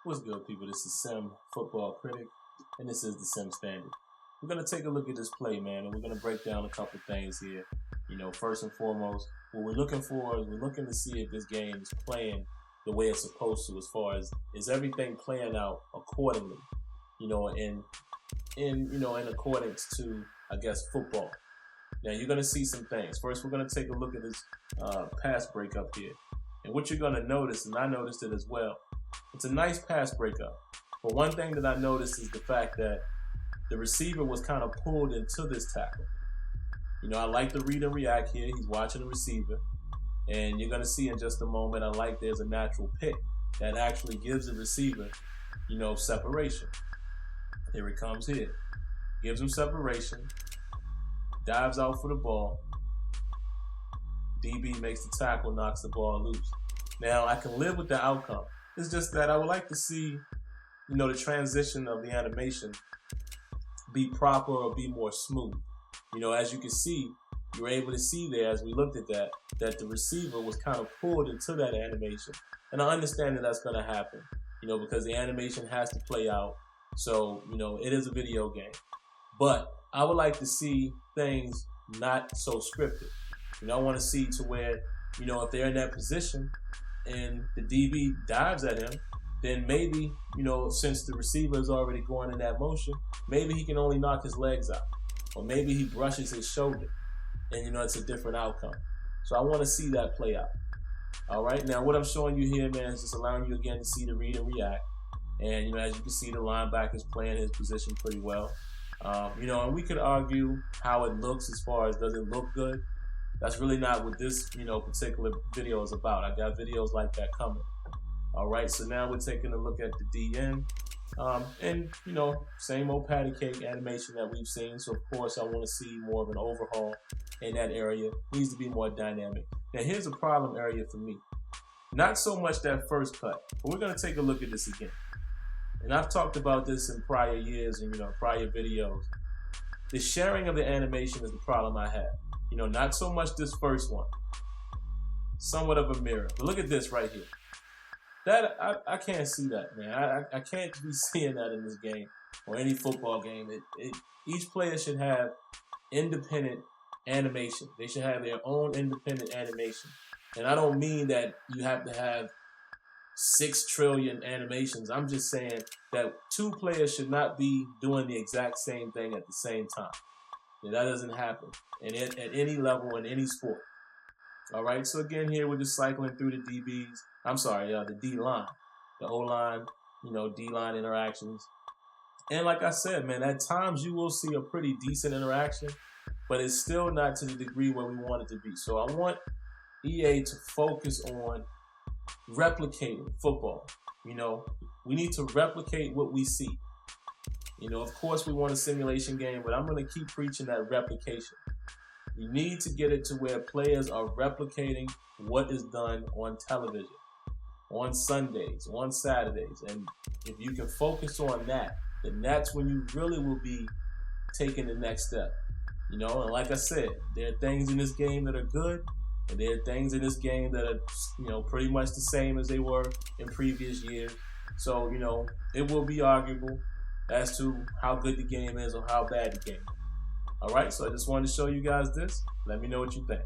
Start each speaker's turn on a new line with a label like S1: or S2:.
S1: What's good, people? This is SimFBallCritic, and this is TheSimStandard. We're going to take a look at this play, man, and we're going to break down a couple things here. First and foremost, what we're looking for is we're looking to see if this game is playing the way it's supposed to, as far as is everything playing out accordingly, in accordance to, I guess, football. Now, you're going to see some things. First, we're going to take a look at this pass breakup here. And what you're going to notice, and I noticed it as well, it's a nice pass breakup. But one thing that I noticed is the fact that the receiver was kind of pulled into this tackle. I like the read and react here. He's watching the receiver. And you're going to see in just a moment, I like there's a natural pick that actually gives the receiver, separation. Here it comes here. Gives him separation. Dives out for the ball. DB makes the tackle, knocks the ball loose. Now, I can live with the outcome. It's just that I would like to see, the transition of the animation be proper or be more smooth. As you can see, you were able to see there as we looked at that the receiver was kind of pulled into that animation. And I understand that that's going to happen, because the animation has to play out. So, it is a video game. But I would like to see things not so scripted. I want to see to where, if they're in that position and the DB dives at him, then maybe, since the receiver is already going in that motion, maybe he can only knock his legs out. Or maybe he brushes his shoulder. And, it's a different outcome. So I want to see that play out. All right. Now, what I'm showing you here, man, is just allowing you again to see the read and react. And, as you can see, the linebacker is playing his position pretty well. And we could argue how it looks as far as does it look good. That's really not what this, particular video is about. I got videos like that coming. All right, so now we're taking a look at the DN. And, same old patty cake animation that we've seen. So, of course, I want to see more of an overhaul in that area. It needs to be more dynamic. Now, here's a problem area for me. Not so much that first cut, but we're going to take a look at this again. And I've talked about this in prior years and, prior videos. The sharing of the animation is the problem I have. Not so much this first one. Somewhat of a mirror. But look at this right here. That I can't see that, man. I can't be seeing that in this game or any football game. Each player should have independent animation. They should have their own independent animation. And I don't mean that you have to have 6 trillion animations. I'm just saying that 2 players should not be doing the exact same thing at the same time. And that doesn't happen at any level in any sport. All right, so again here we're just cycling through the DBs. I'm sorry, the D-line, the O-line, D-line interactions. And like I said, man, at times you will see a pretty decent interaction, but it's still not to the degree where we want it to be. So I want EA to focus on replicating football. We need to replicate what we see. Of course we want a simulation game, but I'm going to keep preaching that replication. We need to get it to where players are replicating what is done on television, on Sundays, on Saturdays. And if you can focus on that, then that's when you really will be taking the next step. And like I said, there are things in this game that are good, and there are things in this game that are, pretty much the same as they were in previous years. So, it will be arguable as to how good the game is or how bad the game is. All right, so I just wanted to show you guys this. Let me know what you think.